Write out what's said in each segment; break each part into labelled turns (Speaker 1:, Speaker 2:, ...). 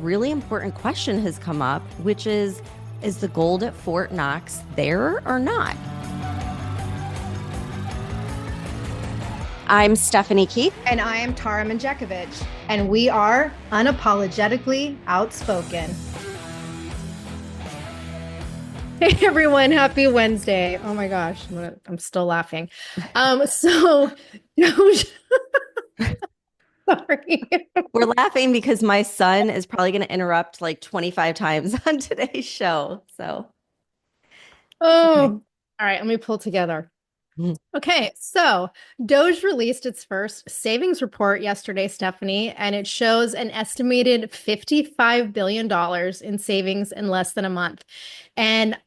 Speaker 1: really important question has come up, which is the gold at Fort Knox there or not? I'm Stephanie Keith.
Speaker 2: And I am Tara Manjekovic, and we are unapologetically outspoken. Hey everyone, happy Wednesday. Oh my gosh, I'm still laughing. So sorry.
Speaker 1: We're laughing because my son is probably going to interrupt like 25 times on today's show. So it's
Speaker 2: Oh,
Speaker 1: okay.
Speaker 2: all right, let me pull together.
Speaker 1: Mhm.
Speaker 2: Okay, so DOGE released its first savings report yesterday, Stephanie, and it shows an estimated $55 billion in savings in less than a month. And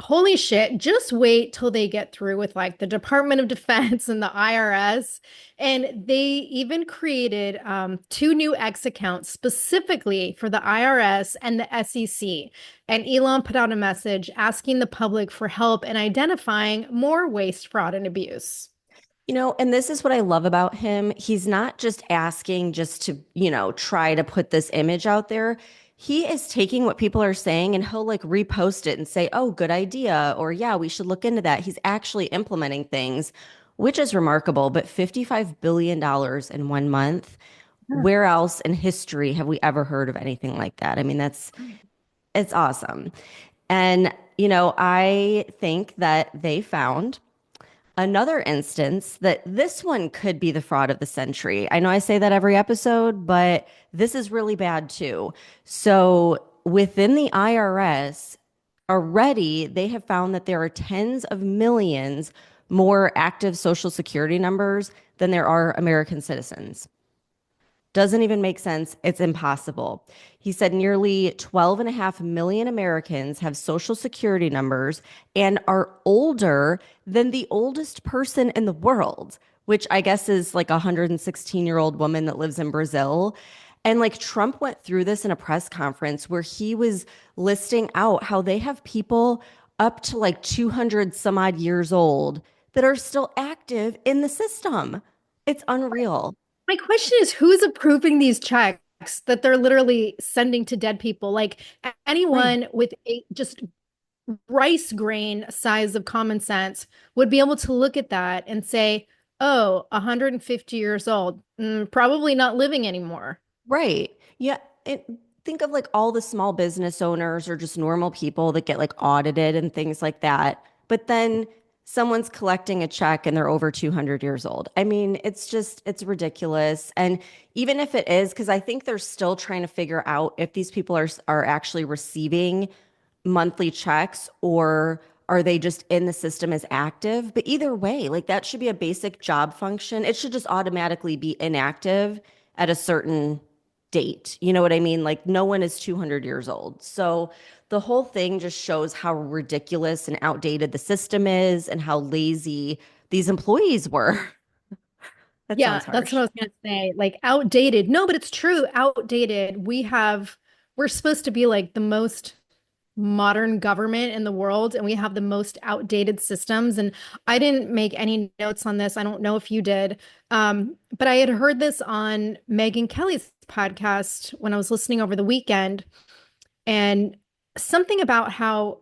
Speaker 2: holy shit, just wait till they get through with like the Department of Defense and the IRS. And they even created two new X accounts specifically for the IRS and the SEC. And Elon put out a message asking the public for help in identifying more waste, fraud, and abuse.
Speaker 1: And this is what I love about him. He's not just asking just to, try to put this image out there. He is taking what people are saying and he'll like repost it and say, oh, good idea. Or, yeah, we should look into that. He's actually implementing things, which is remarkable. But $55 billion in 1 month, where else in history have we ever heard of anything like that? I mean, it's awesome. And, I think that they found another instance that this one could be the fraud of the century. I know I say that every episode, but this is really bad too. So within the IRS, already they have found that there are tens of millions more active Social Security numbers than there are American citizens. Doesn't even make sense. It's impossible. He said nearly 12.5 million Americans have social security numbers and are older than the oldest person in the world, which I guess is like a 116-year-old woman that lives in Brazil. And like Trump went through this in a press conference where he was listing out how they have people up to like 200 some odd years old that are still active in the system. It's unreal.
Speaker 2: My question is, who's approving these checks that they're literally sending to dead people? Like
Speaker 1: Right.
Speaker 2: anyone with a just rice grain size of common sense would be able to look at that and say, oh, 150 years old, probably not living anymore.
Speaker 1: Right. Yeah. Think of like all the small business owners or just normal people that get like audited and things like that. But then someone's collecting a check and they're over 200 years old. I mean, it's ridiculous. And even if it is, because I think they're still trying to figure out if these people are actually receiving monthly checks or are they just in the system as active? But either way, like that should be a basic job function. It should just automatically be inactive at a certain date. You know what I mean? Like no one is 200 years old. So the whole thing just shows how ridiculous and outdated the system is and how lazy these employees were. That
Speaker 2: Yeah,
Speaker 1: sounds
Speaker 2: that's what
Speaker 1: harsh.
Speaker 2: I was gonna say. Like outdated. No, but it's true. Outdated. We're supposed to be like the most modern government in the world, and we have the most outdated systems. And I didn't make any notes on this. I don't know if you did. But I had heard this on Megyn Kelly's podcast when I was listening over the weekend, and something about how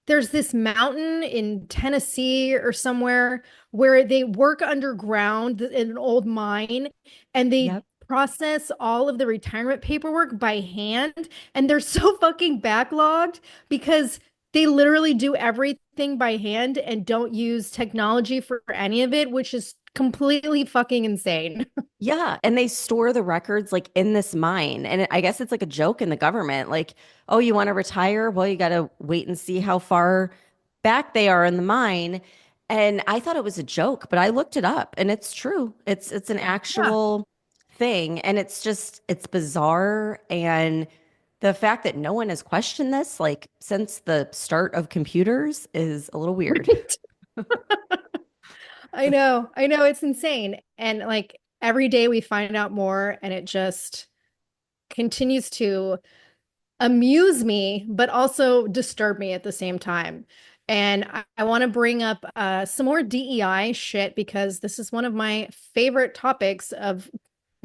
Speaker 2: there's this mountain in Tennessee or somewhere where they work underground in an old mine and they
Speaker 1: Yep.
Speaker 2: process all of the retirement paperwork by hand. And they're so fucking backlogged because they literally do everything by hand and don't use technology for any of it, which is completely fucking insane.
Speaker 1: Yeah, and they store the records like in this mine. And I guess it's like a joke in the government. Like, oh, you want to retire? Well, you got to wait and see how far back they are in the mine. And I thought it was a joke, but I looked it up and it's true. It's an
Speaker 2: Yeah.
Speaker 1: actual thing and it's bizarre and the fact that no one has questioned this like since the start of computers is a little weird.
Speaker 2: Right. I know, it's insane. And like every day we find out more, and it just continues to amuse me, but also disturb me at the same time. And I want to bring up some more DEI shit because this is one of my favorite topics of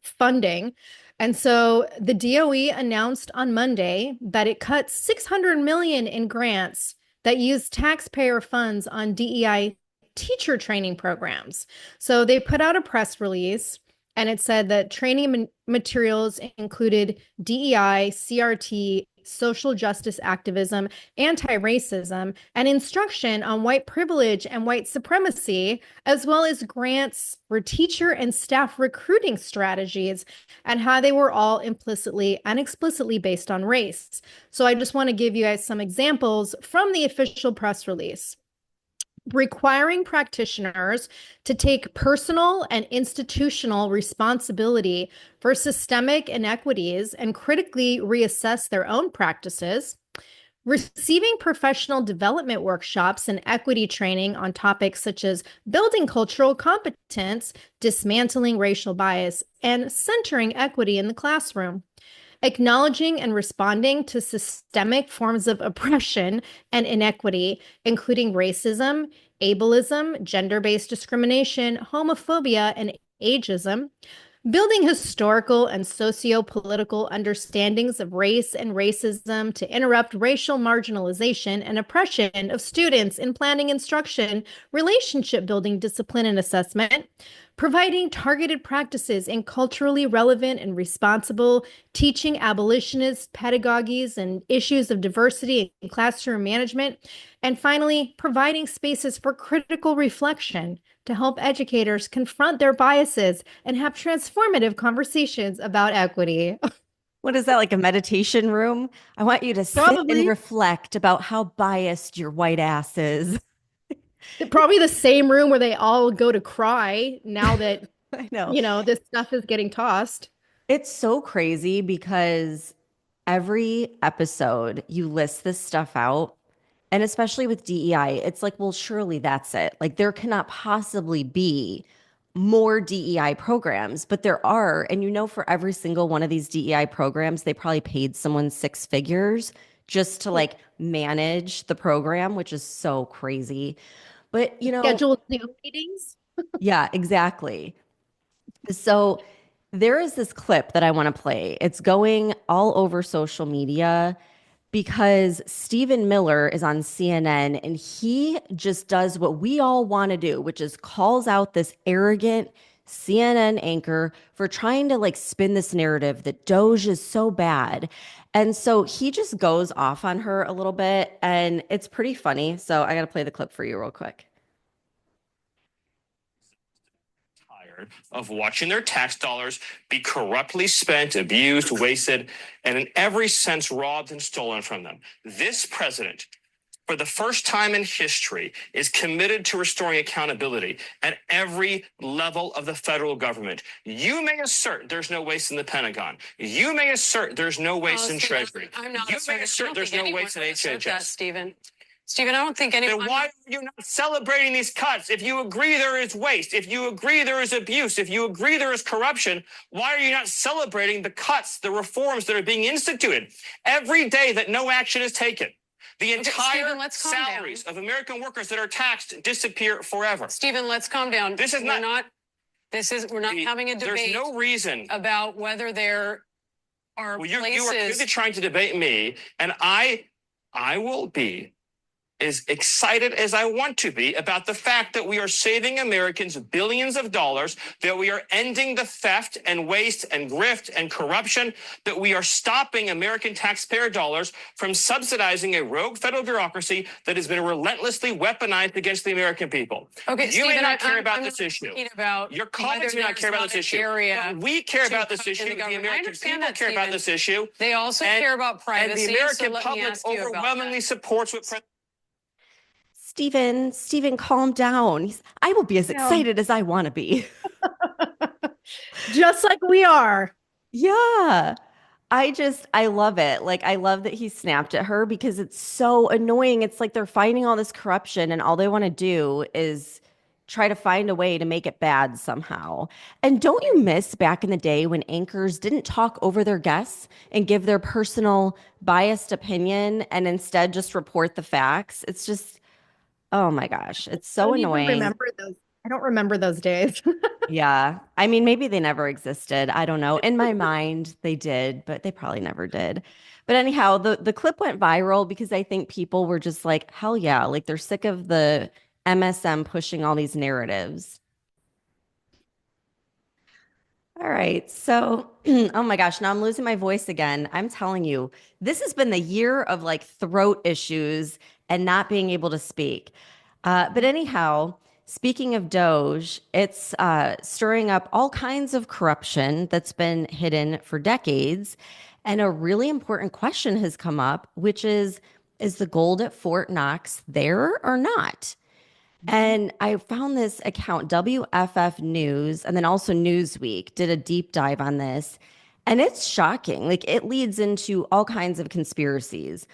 Speaker 2: funding. And so the DOE announced on Monday that it cut 600 million in grants that use taxpayer funds on DEI teacher training programs. So they put out a press release and it said that training materials included DEI, CRT, social justice activism, anti-racism, and instruction on white privilege and white supremacy, as well as grants for teacher and staff recruiting strategies and how they were all implicitly and explicitly based on race. So I just want to give you guys some examples from the official press release. Requiring practitioners to take personal and institutional responsibility for systemic inequities and critically reassess their own practices, receiving professional development workshops and equity training on topics such as building cultural competence, dismantling racial bias, and centering equity in the classroom, acknowledging and responding to systemic forms of oppression and inequity, including racism, ableism, gender-based discrimination, homophobia, and ageism, building historical and socio-political understandings of race and racism to interrupt racial marginalization and oppression of students in planning instruction, relationship building, discipline, and assessment, providing targeted practices in culturally relevant and responsible teaching abolitionist pedagogies and issues of diversity in classroom management, and finally, providing spaces for critical reflection to help educators confront their biases and have transformative conversations about equity.
Speaker 1: What is that, like a meditation room? I want you to sit and
Speaker 2: Probably,
Speaker 1: reflect about how biased your white ass is.
Speaker 2: probably the same room where they all go to cry now that,
Speaker 1: I know.
Speaker 2: this stuff is getting tossed.
Speaker 1: It's so crazy because every episode you list this stuff out, and especially with DEI, it's like, well, surely that's it. Like, there cannot possibly be more DEI programs, but there are. And for every single one of these DEI programs, they probably paid someone six figures just to
Speaker 2: Yeah.
Speaker 1: like manage the program, which is so crazy. But,
Speaker 2: Scheduled Zoom meetings.
Speaker 1: yeah, exactly. So there is this clip that I want to play. It's going all over social media because Stephen Miller is on CNN and he just does what we all want to do, which is calls out this arrogant CNN anchor for trying to like spin this narrative that DOGE is so bad. And so he just goes off on her a little bit and it's pretty funny. So I got to play the clip for you real quick.
Speaker 3: Of watching their tax dollars be corruptly spent, abused, wasted, and in every sense robbed and stolen from them. This president, for the first time in history, is committed to restoring accountability at every level of the federal government. You may assert there's no waste in the Pentagon. You may assert there's no waste in Treasury.
Speaker 4: I'm not
Speaker 3: You may assert there's no waste in HHS.
Speaker 4: Stephen, I don't think anyone.
Speaker 3: Then why are you not celebrating these cuts? If you agree there is waste, if you agree there is abuse, if you agree there is corruption, why are you not celebrating the cuts, the reforms that are being instituted? Every day that no action is taken, the entire
Speaker 4: Stephen, let's calm
Speaker 3: salaries
Speaker 4: down.
Speaker 3: of American workers that are taxed disappear forever.
Speaker 4: Stephen, let's calm down.
Speaker 3: This is
Speaker 4: we're not having a debate.
Speaker 3: There's no reason
Speaker 4: about whether there are
Speaker 3: you are
Speaker 4: places.
Speaker 3: busy trying to debate me, and I will be as excited as I want to be about the fact that we are saving Americans billions of dollars, that we are ending the theft and waste and grift and corruption, that we are stopping American taxpayer dollars from subsidizing a rogue federal bureaucracy that has been relentlessly weaponized against the American people.
Speaker 4: Okay,
Speaker 3: you
Speaker 4: Stephen,
Speaker 3: may not care
Speaker 4: I'm
Speaker 3: about
Speaker 4: not
Speaker 3: this issue.
Speaker 4: talking about
Speaker 3: Your colleagues may not care about this issue.
Speaker 4: Area
Speaker 3: But we care about this
Speaker 4: in
Speaker 3: issue.
Speaker 4: the
Speaker 3: The
Speaker 4: government. I
Speaker 3: American
Speaker 4: understand
Speaker 3: people
Speaker 4: that,
Speaker 3: care about
Speaker 4: Stephen.
Speaker 3: this issue.
Speaker 4: They also care about privacy.
Speaker 3: And the American
Speaker 4: so let me
Speaker 3: public
Speaker 4: ask you about
Speaker 3: overwhelmingly
Speaker 4: that.
Speaker 3: supports what President
Speaker 1: Stephen, calm down. I will be as
Speaker 2: Yeah.
Speaker 1: excited as I want to be.
Speaker 2: Just like we are.
Speaker 1: Yeah. I love it. Like, I love that he snapped at her because it's so annoying. It's like they're finding all this corruption and all they want to do is try to find a way to make it bad somehow. And don't you miss back in the day when anchors didn't talk over their guests and give their personal biased opinion and instead just report the facts? It's just, oh my gosh, it's
Speaker 2: I
Speaker 1: so
Speaker 2: don't even
Speaker 1: annoying.
Speaker 2: remember those I don't remember those days.
Speaker 1: Yeah. I mean, maybe they never existed. I don't know. In my mind, they did, but they probably never did. But anyhow, the clip went viral because I think people were just like, hell yeah, like they're sick of the MSM pushing all these narratives. All right. So, oh my gosh, now I'm losing my voice again. I'm telling you, this has been the year of like throat issues and not being able to speak. But anyhow, speaking of DOGE, it's stirring up all kinds of corruption that's been hidden for decades. And a really important question has come up, which is the gold at Fort Knox there or not? And I found this account, WFF News, and then also Newsweek did a deep dive on this. And it's shocking. Like it leads into all kinds of conspiracies.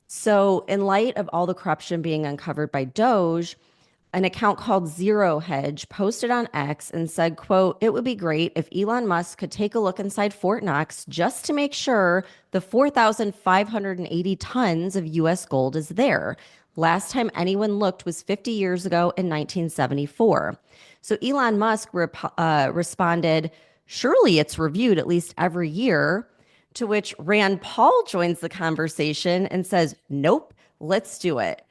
Speaker 1: So, in light of all the corruption being uncovered by DOGE, an account called Zero Hedge posted on X and said, quote, it would be great if Elon Musk could take a look inside Fort Knox just to make sure the 4,580 tons of US gold is there. Last time anyone looked was 50 years ago in 1974. So Elon Musk responded, surely it's reviewed at least every year. To which Rand Paul joins the conversation and says, nope, let's do it.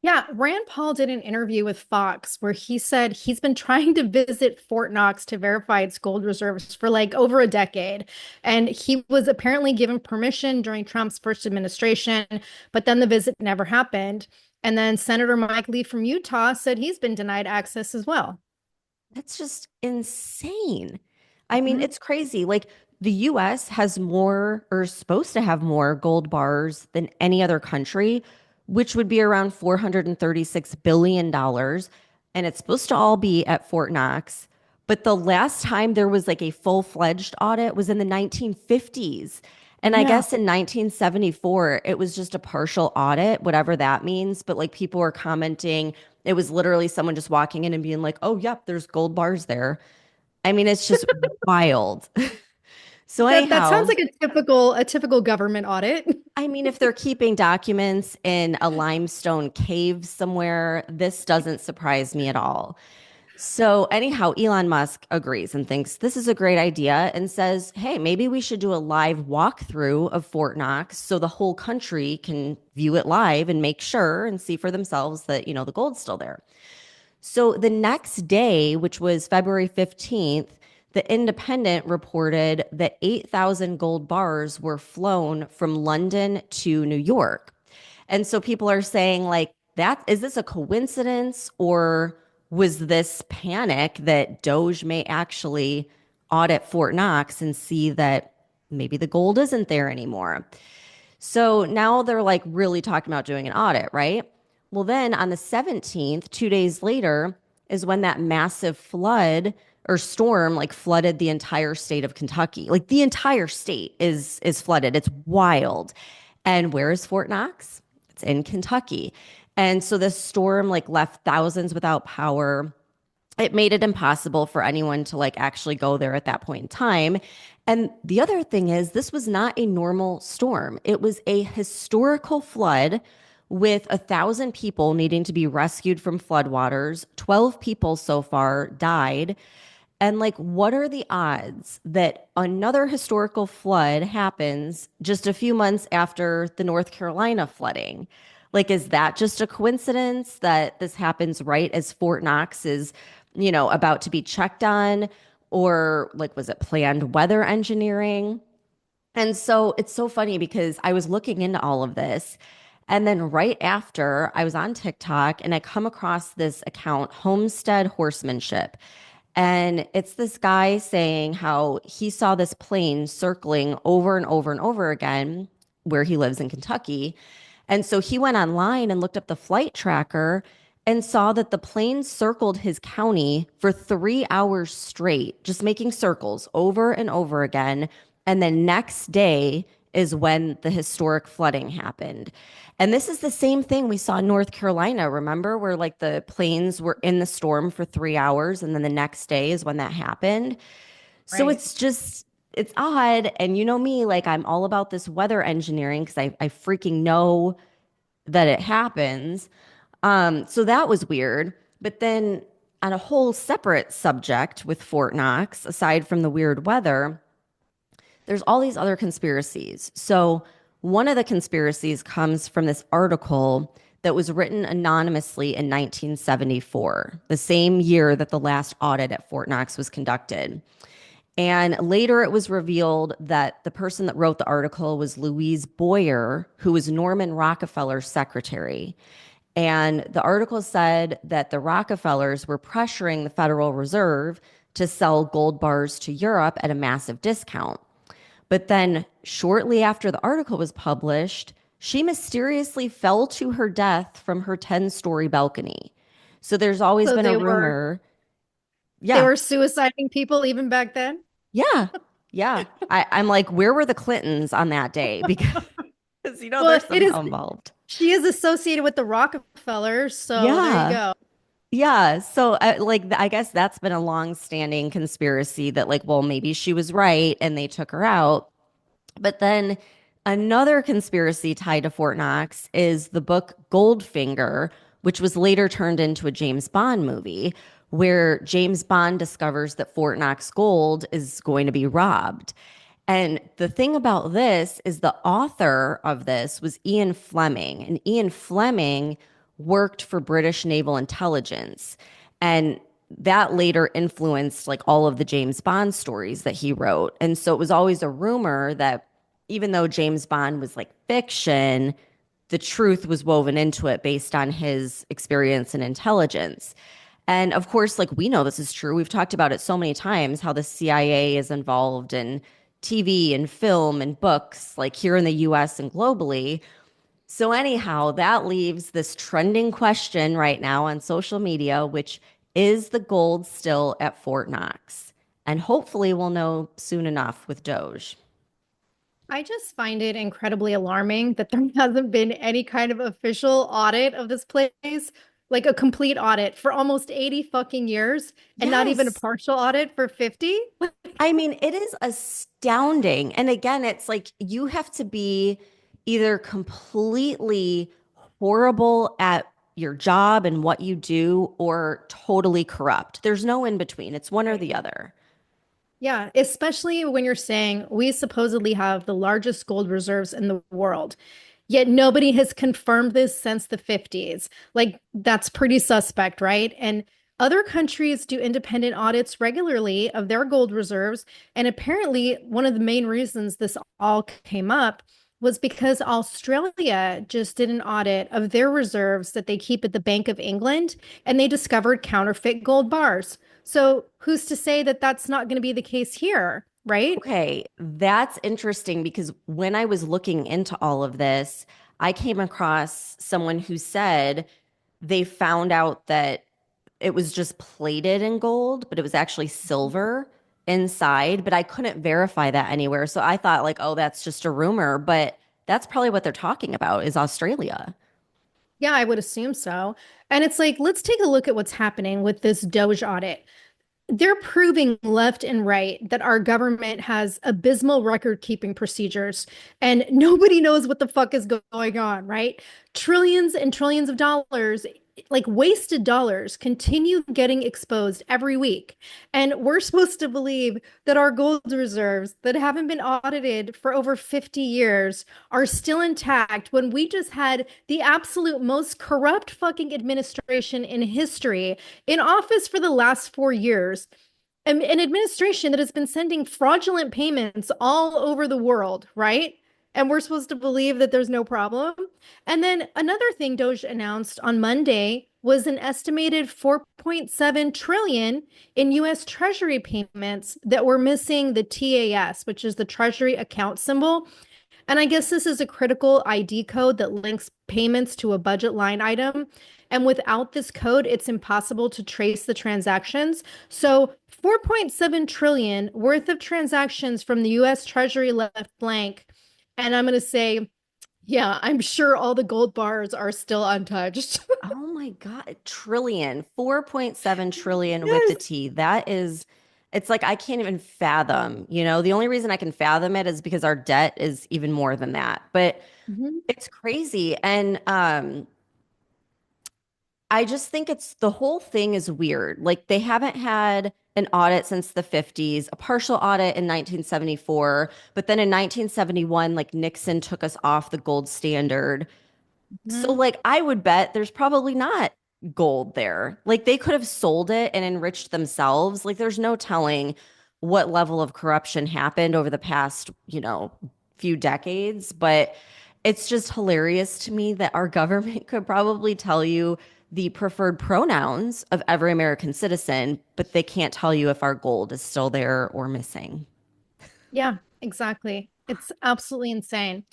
Speaker 2: Yeah, Rand Paul did an interview with Fox where he said he's been trying to visit Fort Knox to verify its gold reserves for like over a decade. And he was apparently given permission during Trump's first administration, but then the visit never happened. And then Senator Mike Lee from Utah said he's been denied access as well.
Speaker 1: That's just insane. I mean,
Speaker 2: Mhm.
Speaker 1: it's crazy. Like the US has more or is supposed to have more gold bars than any other country, which would be around $436 billion. And it's supposed to all be at Fort Knox. But the last time there was like a full-fledged audit was in the 1950s. And I
Speaker 2: Yeah.
Speaker 1: guess in 1974, it was just a partial audit, whatever that means. But like people were commenting, it was literally someone just walking in and being like, oh, yep, there's gold bars there. I mean, it's just wild. So
Speaker 2: That sounds
Speaker 1: anyhow,
Speaker 2: like a typical government audit.
Speaker 1: I mean, if they're keeping documents in a limestone cave somewhere, this doesn't surprise me at all. So anyhow, Elon Musk agrees and thinks this is a great idea and says, hey, maybe we should do a live walkthrough of Fort Knox so the whole country can view it live and make sure and see for themselves that, the gold's still there. So the next day, which was February 15th, the Independent reported that 8,000 gold bars were flown from London to New York. And so people are saying, like, that is this a coincidence or was this panic that DOGE may actually audit Fort Knox and see that maybe the gold isn't there anymore? So now they're like really talking about doing an audit, right? Well, then on the 17th, 2 days later, is when that massive flood or storm like flooded the entire state of Kentucky. Like the entire state is flooded. It's wild. And where is Fort Knox? It's in Kentucky. And so this storm like left thousands without power. It made it impossible for anyone to like actually go there at that point in time. And the other thing is, this was not a normal storm. It was a historical flood with 1,000 people needing to be rescued from floodwaters. 12 people so far died. And like, what are the odds that another historical flood happens just a few months after the North Carolina flooding? Like, is that just a coincidence that this happens right as Fort Knox is, about to be checked on? Or like, was it planned weather engineering? And so it's so funny because I was looking into all of this. And then right after, I was on TikTok and I come across this account, Homestead Horsemanship. And it's this guy saying how he saw this plane circling over and over and over again where he lives in Kentucky. And so he went online and looked up the flight tracker and saw that the plane circled his county for 3 hours straight, just making circles over and over again. And the next day is when the historic flooding happened. And this is the same thing we saw in North Carolina, remember, where like the planes were in the storm for 3 hours and then the next day is when that happened. So
Speaker 2: Right.
Speaker 1: it's just, it's odd. And you know me, like I'm all about this weather engineering because I freaking know that it happens. So that was weird. But then, on a whole separate subject with Fort Knox, aside from the weird weather, there's all these other conspiracies. So, one of the conspiracies comes from this article that was written anonymously in 1974, the same year that the last audit at Fort Knox was conducted. And later it was revealed that the person that wrote the article was Louise Boyer, who was Norman Rockefeller's secretary. And the article said that the Rockefellers were pressuring the Federal Reserve to sell gold bars to Europe at a massive discount. But then, shortly after the article was published, she mysteriously fell to her death from her 10-story balcony. So there's always
Speaker 2: So
Speaker 1: been a
Speaker 2: they were
Speaker 1: rumor.
Speaker 2: they
Speaker 1: Yeah,
Speaker 2: were suiciding people even back then?
Speaker 1: yeah, yeah. I'm like, where were the Clintons on that day? Because, they're
Speaker 2: Well, it is
Speaker 1: somehow involved.
Speaker 2: she is associated with the Rockefellers, so there you
Speaker 1: Yeah.
Speaker 2: go.
Speaker 1: Yeah. So, I guess that's been a long-standing conspiracy that, like, well, maybe she was right and they took her out. But then another conspiracy tied to Fort Knox is the book Goldfinger, which was later turned into a James Bond movie, where James Bond discovers that Fort Knox gold is going to be robbed. And the thing about this is the author of this was Ian Fleming, and Ian Fleming worked for British naval intelligence. And that later influenced like all of the James Bond stories that he wrote. And so it was always a rumor that even though James Bond was like fiction, the truth was woven into it based on his experience and intelligence. And of course, like we know this is true. We've talked about it so many times how the CIA is involved in TV and film and books, like here in the US and globally. So, anyhow, that leaves this trending question right now on social media, which is the gold still at Fort Knox? And hopefully, we'll know soon enough with Doge.
Speaker 2: I just find it incredibly alarming that there hasn't been any kind of official audit of this place, like a complete audit for almost 80 fucking years, and not even a
Speaker 1: Yes.
Speaker 2: partial audit for 50.
Speaker 1: I mean, it is astounding. And again, it's like you have to be either completely horrible at your job and what you do or totally corrupt. There's no in between. It's one or
Speaker 2: Right.
Speaker 1: the other.
Speaker 2: Yeah, especially when you're saying we supposedly have the largest gold reserves in the world. Yet nobody has confirmed this since the 50s. Like, that's pretty suspect, right? And other countries do independent audits regularly of their gold reserves. And apparently, one of the main reasons this all came up was because Australia just did an audit of their reserves that they keep at the Bank of England, and they discovered counterfeit gold bars. So, who's to say that that's not going to be the case here, right?
Speaker 1: Okay, that's interesting because when I was looking into all of this, I came across someone who said they found out that it was just plated in gold, but it was actually silver inside, but I couldn't verify that anywhere. So I thought like, oh, that's just a rumor, but that's probably what they're talking about is Australia.
Speaker 2: Yeah, I would assume so. And it's like, let's take a look at what's happening with this DOGE audit. They're proving left and right that our government has abysmal record keeping procedures and nobody knows what the fuck is going on, right? Trillions and trillions of dollars, like wasted dollars, continue getting exposed every week. And we're supposed to believe that our gold reserves that haven't been audited for over 50 years are still intact when we just had the absolute most corrupt fucking administration in history in office for the last 4 years, an administration that has been sending fraudulent payments all over the world, right? And we're supposed to believe that there's no problem. And then another thing Doge announced on Monday was an estimated 4.7 trillion in US Treasury payments that were missing the TAS, which is the Treasury account symbol. And I guess this is a critical ID code that links payments to a budget line item. And without this code, it's impossible to trace the transactions. So 4.7 trillion worth of transactions from the US Treasury left blank. And I'm going to say, yeah, I'm sure all the gold bars are still untouched.
Speaker 1: Oh my God, trillion, 4.7 trillion with the
Speaker 2: Yes.
Speaker 1: T. That is, it's like I can't even fathom, the only reason I can fathom it is because our debt is even more than that. But
Speaker 2: Mhm.
Speaker 1: it's crazy. And I just think it's the whole thing is weird. Like they haven't had an audit since the 50s, a partial audit in 1974, but then in 1971, like Nixon took us off the gold standard. So
Speaker 2: Mhm.
Speaker 1: like I would bet there's probably not gold there. Like they could have sold it and enriched themselves. Like there's no telling what level of corruption happened over the past, few decades, but it's just hilarious to me that our government could probably tell you the preferred pronouns of every American citizen, but they can't tell you if our gold is still there or missing.
Speaker 2: Yeah, exactly. It's absolutely insane.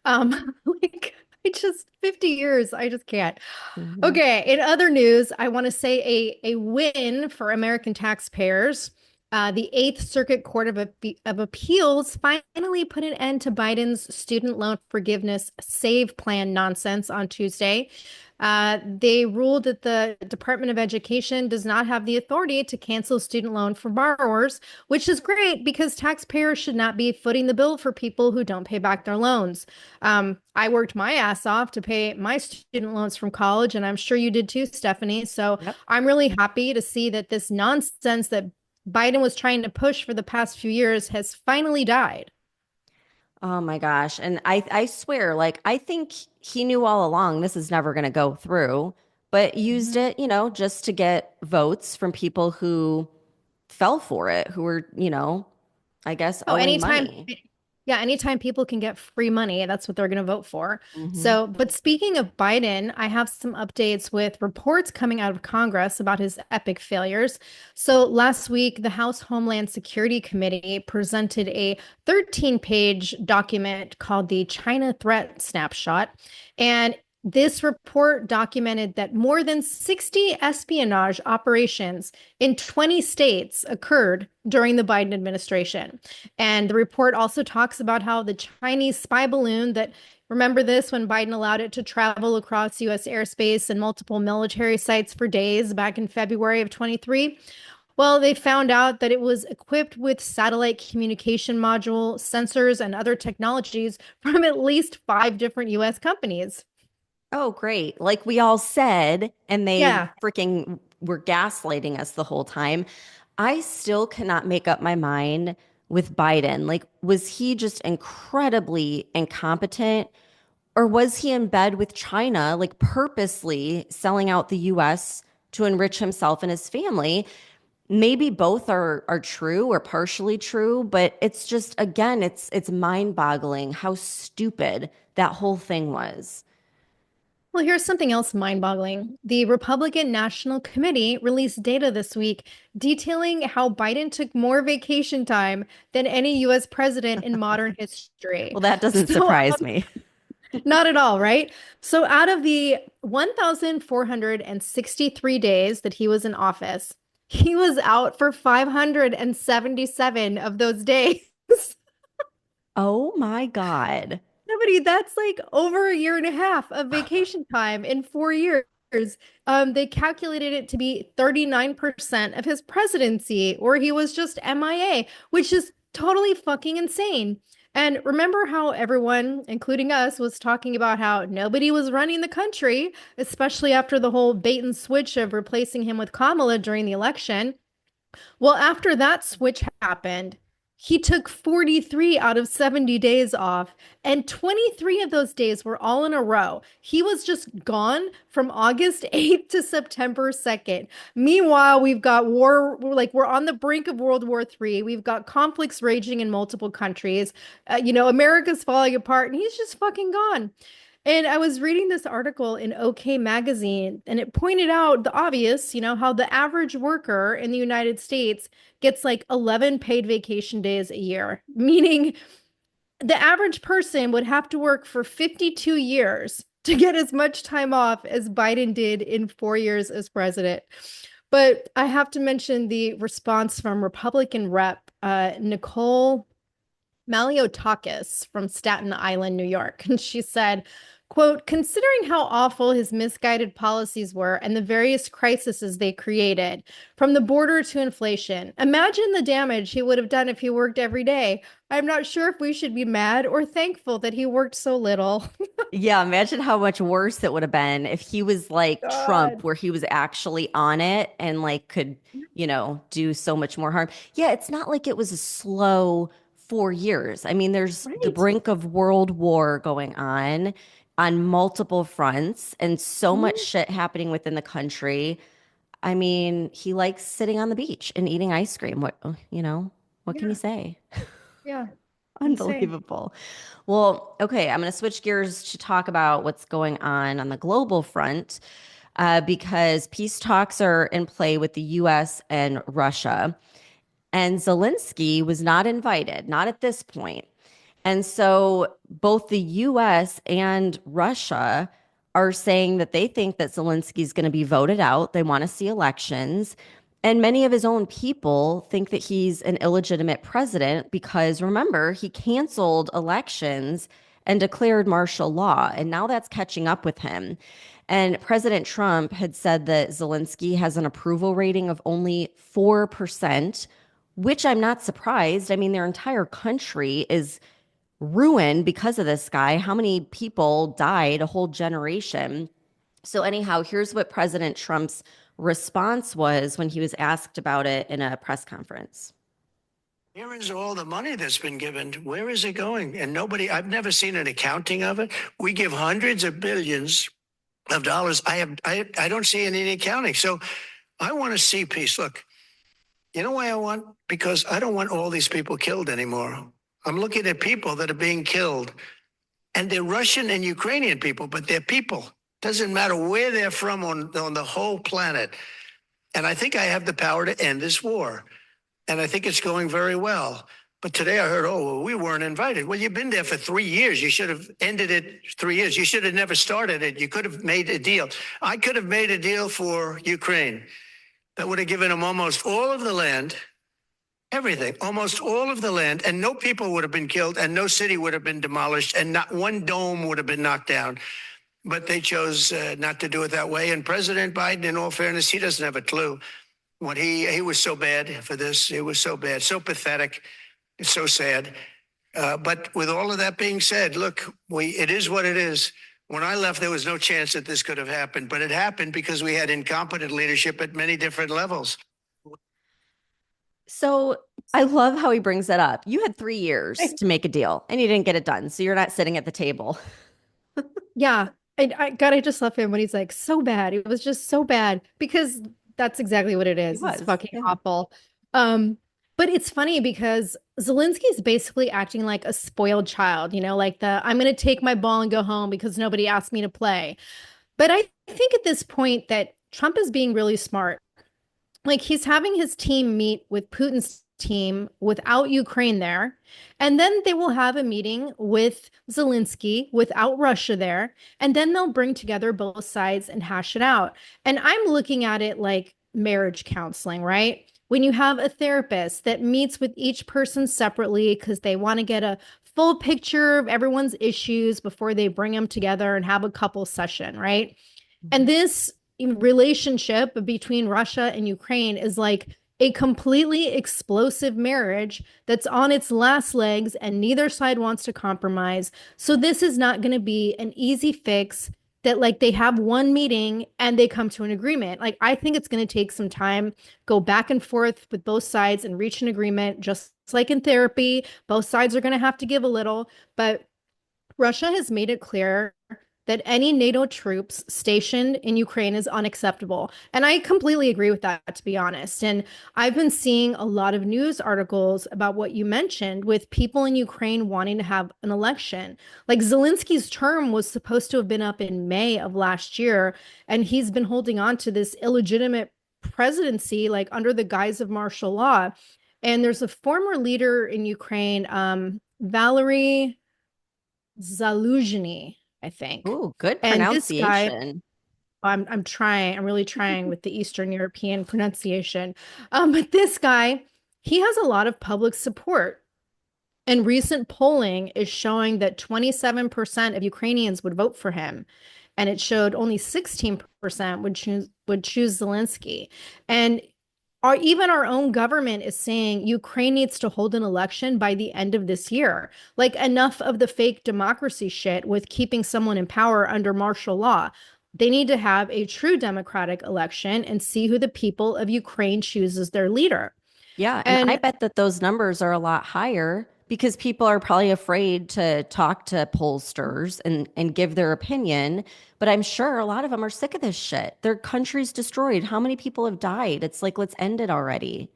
Speaker 2: Like I just 50 years, I just can't.
Speaker 1: Mhm.
Speaker 2: Okay, in other news, I want to say a win for American taxpayers. The Eighth Circuit Court of Appeals finally put an end to Biden's student loan forgiveness save plan nonsense on Tuesday. They ruled that the Department of Education does not have the authority to cancel student loan for borrowers, which is great because taxpayers should not be footing the bill for people who don't pay back their loans. I worked my ass off to pay my student loans from college, and I'm sure you did too, Stephanie. So
Speaker 1: Yep.
Speaker 2: I'm really happy to see that this nonsense that Biden was trying to push for the past few years has finally died.
Speaker 1: Oh my gosh. And I swear, like, I think he knew all along this is never going to go through, but used
Speaker 2: Mhm.
Speaker 1: it, just to get votes from people who fell for it, who were, I guess
Speaker 2: Oh,
Speaker 1: owing
Speaker 2: anytime,
Speaker 1: money.
Speaker 2: yeah, anytime people can get free money, that's what they're going to vote for.
Speaker 1: Hmm.
Speaker 2: So, but speaking of Biden, I have some updates with reports coming out of Congress about his epic failures. So, last week, the House Homeland Security Committee presented a 13-page document called the China Threat Snapshot. And this report documented that more than 60 espionage operations in 20 states occurred during the Biden administration. And the report also talks about how the Chinese spy balloon that, remember this, when Biden allowed it to travel across US airspace and multiple military sites for days back in February of 23. Well, they found out that it was equipped with satellite communication module, sensors, and other technologies from at least 5 different US companies.
Speaker 1: Oh, great. Like we all said, and they
Speaker 2: Yeah.
Speaker 1: freaking were gaslighting us the whole time. I still cannot make up my mind with Biden. Like, was he just incredibly incompetent? Or was he in bed with China, like purposely selling out the US to enrich himself and his family? Maybe both are true or partially true, but it's just again, it's mind-boggling how stupid that whole thing was.
Speaker 2: Well, here's something else mind-boggling. The Republican National Committee released data this week detailing how Biden took more vacation time than any US president in modern history.
Speaker 1: Well, that doesn't
Speaker 2: So,
Speaker 1: surprise me.
Speaker 2: not at all, right? So, out of the 1,463 days that he was in office, he was out for 577 of those days.
Speaker 1: Oh my God.
Speaker 2: Somebody that's like over a year and a half of vacation time in 4 years. They calculated it to be 39% of his presidency, or he was just MIA, which is totally fucking insane. And remember how everyone, including us, was talking about how nobody was running the country, especially after the whole bait and switch of replacing him with Kamala during the election. Well, after that switch happened, he took 43 out of 70 days off, and 23 of those days were all in a row. He was just gone from August 8th to September 2nd. Meanwhile, we've got war, like we're on the brink of World War III. We've got conflicts raging in multiple countries. America's falling apart, and he's just fucking gone. And I was reading this article in OK Magazine, and it pointed out the obvious, how the average worker in the United States gets like 11 paid vacation days a year, meaning the average person would have to work for 52 years to get as much time off as Biden did in 4 years as president. But I have to mention the response from Republican Rep Nicole. Maliotakis from Staten Island, New York. And she said, quote, considering how awful his misguided policies were and the various crises they created, from the border to inflation, imagine the damage he would have done if he worked every day. I'm not sure if we should be mad or thankful that he worked so little.
Speaker 1: Yeah, imagine how much worse it would have been if he was like Trump,
Speaker 2: God.
Speaker 1: where he was actually on it and like could, do so much more harm. Yeah, it's not like it was a slow 4 years. I mean, there's the
Speaker 2: Right.
Speaker 1: brink of world war going on multiple fronts and so much
Speaker 2: Mhm.
Speaker 1: shit happening within the country. I mean, he likes sitting on the beach and eating ice cream. What can you
Speaker 2: Yeah.
Speaker 1: say?
Speaker 2: Yeah. Insane.
Speaker 1: Unbelievable. Well, okay, I'm going to switch gears to talk about what's going on the global front because peace talks are in play with the US and Russia. And Zelensky was not invited, not at this point. And so both the US and Russia are saying that they think that Zelensky is going to be voted out. They want to see elections. And many of his own people think that he's an illegitimate president because remember, he canceled elections and declared martial law. And now that's catching up with him. And President Trump had said that Zelensky has an approval rating of only 4%, which I'm not surprised. I mean, their entire country is ruined because of this guy. How many people died? A whole generation. So, anyhow, here's what President Trump's response was when he was asked about it in a press conference.
Speaker 5: Here is all the money that's been given. Where is it going? And I've never seen an accounting of it. We give hundreds of billions of dollars. I don't see any accounting. So I want to see peace. Look, you know why I want? Because I don't want all these people killed anymore. I'm looking at people that are being killed, and they're Russian and Ukrainian people, but they're people. Doesn't matter where they're from on the whole planet. And I think I have the power to end this war. And I think it's going very well. But today I heard, oh, well, we weren't invited. Well, you've been there for 3 years. You should have ended it 3 years. You should have never started it. You could have made a deal. I could have made a deal for Ukraine that would have given them almost all of the land, everything, almost all of the land, and no people would have been killed, and no city would have been demolished, and not one dome would have been knocked down. But they chose not to do it that way. And President Biden, in all fairness, he doesn't have a clue. What he was so bad for this. It was so bad, so pathetic. It's so sad. But with all of that being said, look, it is what it is. When I left, there was no chance that this could have happened, but it happened because we had incompetent leadership at many different levels.
Speaker 1: So I love how he brings that up. You had 3 years to make a deal and you didn't get it done. So you're not sitting at the table.
Speaker 2: Yeah. God, I just love him when he's like, so bad. It was just so bad because that's exactly what it
Speaker 1: He
Speaker 2: is. It's
Speaker 1: was.
Speaker 2: fucking
Speaker 1: Yeah.
Speaker 2: awful. But it's funny because Zelensky's basically acting like a spoiled child, like I'm going to take my ball and go home because nobody asked me to play. But I think at this point that Trump is being really smart. Like he's having his team meet with Putin's team without Ukraine there. And then they will have a meeting with Zelensky without Russia there. And then they'll bring together both sides and hash it out. And I'm looking at it like marriage counseling, right? When you have a therapist that meets with each person separately because they want to get a full picture of everyone's issues before they bring them together and have a couple session, right? And this relationship between Russia and Ukraine is like a completely explosive marriage that's on its last legs and neither side wants to compromise. So this is not going to be an easy fix that like they have one meeting and they come to an agreement. Like I think it's going to take some time, go back and forth with both sides and reach an agreement, just like in therapy. Both sides are going to have to give a little, but Russia has made it clear that any NATO troops stationed in Ukraine is unacceptable. And I completely agree with that, to be honest. And I've been seeing a lot of news articles about what you mentioned with people in Ukraine wanting to have an election. Like Zelensky's term was supposed to have been up in May of last year, and he's been holding on to this illegitimate presidency, like under the guise of martial law. And there's a former leader in Ukraine, Valery Zaluzhny, I think.
Speaker 1: Ooh, good
Speaker 2: And this guy,
Speaker 1: pronunciation.
Speaker 2: I'm trying, I'm really trying with the Eastern European pronunciation. But this guy, he has a lot of public support And recent polling is showing that 27% of Ukrainians would vote for him. And it showed only 16% would choose Zelensky. And even our own government is saying Ukraine needs to hold an election by the end of this year. Like, enough of the fake democracy shit with keeping someone in power under martial law. They need to have a true democratic election and see who the people of Ukraine choose as their leader.
Speaker 1: Yeah, and I
Speaker 2: And
Speaker 1: bet that those numbers are a lot higher because people are probably afraid to talk to pollsters and give their opinion. But I'm sure a lot of them are sick of this shit. Their country's destroyed. How many people have died? It's like, let's end it already.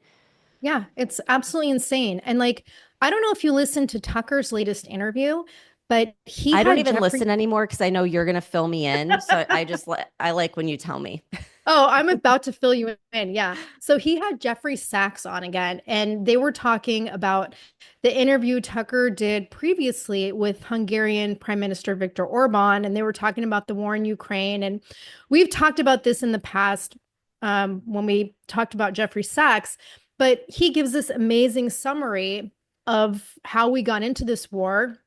Speaker 2: yeah, it's absolutely insane. And like, I don't know if you listened to Tucker's latest interview, but he
Speaker 1: I don't
Speaker 2: had
Speaker 1: even
Speaker 2: Jeffrey.
Speaker 1: listen anymore because I know you're gonna fill me in. So I like when you tell me.
Speaker 2: Oh, I'm about to fill you in. Yeah. So he had Jeffrey Sachs on again, and they were talking about the interview Tucker did previously with Hungarian Prime Minister Viktor Orban, and they were talking about the war in Ukraine. And we've talked about this in the past when we talked about Jeffrey Sachs, but he gives this amazing summary of how we got into this war.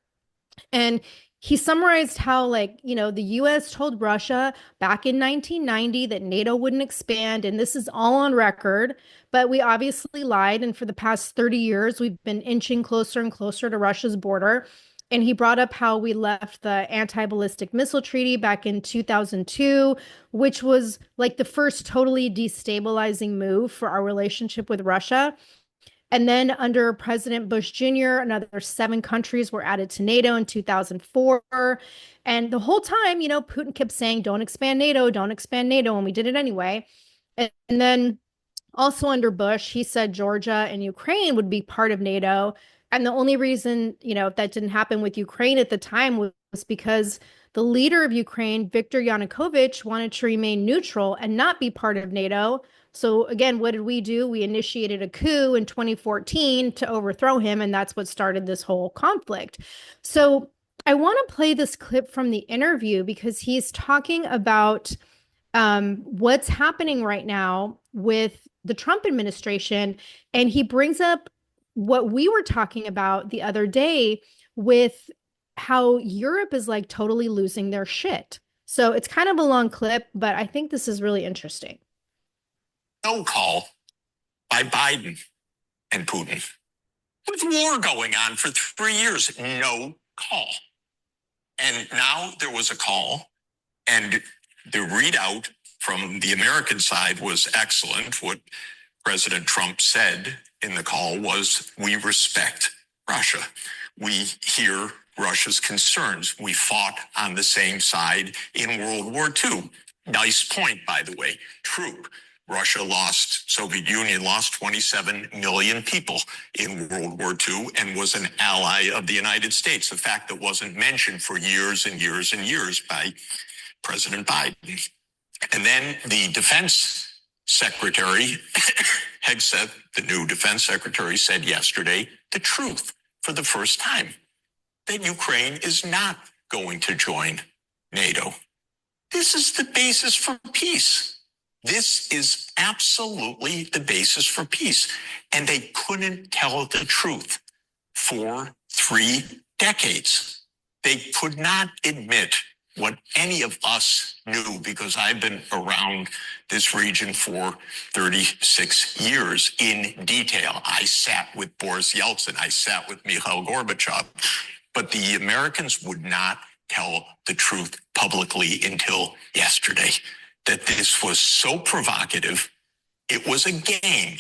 Speaker 2: And he summarized how, like, the US told Russia back in 1990 that NATO wouldn't expand. And this is all on record, but we obviously lied. And for the past 30 years, we've been inching closer and closer to Russia's border. And he brought up how we left the anti-ballistic missile treaty back in 2002, which was like the first totally destabilizing move for our relationship with Russia. And then under President Bush Jr., another 7 countries were added to NATO in 2004. And the whole time, Putin kept saying, don't expand NATO, don't expand NATO. And we did it anyway. And then also under Bush, he said Georgia and Ukraine would be part of NATO. And the only reason, that didn't happen with Ukraine at the time was because the leader of Ukraine, Viktor Yanukovych, wanted to remain neutral and not be part of NATO. So again, what did we do? We initiated a coup in 2014 to overthrow him, and that's what started this whole conflict. So I want to play this clip from the interview because he's talking about what's happening right now with the Trump administration, and he brings up what we were talking about the other day with how Europe is like totally losing their shit. So it's kind of a long clip, but I think this is really interesting.
Speaker 6: No call by Biden and Putin. With war going on for 3 years, no call. And now there was a call, and the readout from the American side was excellent. What President Trump said in the call was, we respect Russia. We hear Russia's concerns. We fought on the same side in World War II. Nice point, by the way. True. Soviet Union lost 27 million people in World War II and was an ally of the United States, a fact that wasn't mentioned for years and years and years by President Biden. And then the defense secretary, Hegseth, the new defense secretary, said yesterday the truth for the first time, that Ukraine is not going to join NATO. This is the basis for peace. This is absolutely the basis for peace. And they couldn't tell the truth for 3 decades. They could not admit what any of us knew, because I've been around this region for 36 years in detail. I sat with Boris Yeltsin. I sat with Mikhail Gorbachev. But the Americans would not tell the truth publicly until yesterday, that this was so provocative. It was a game.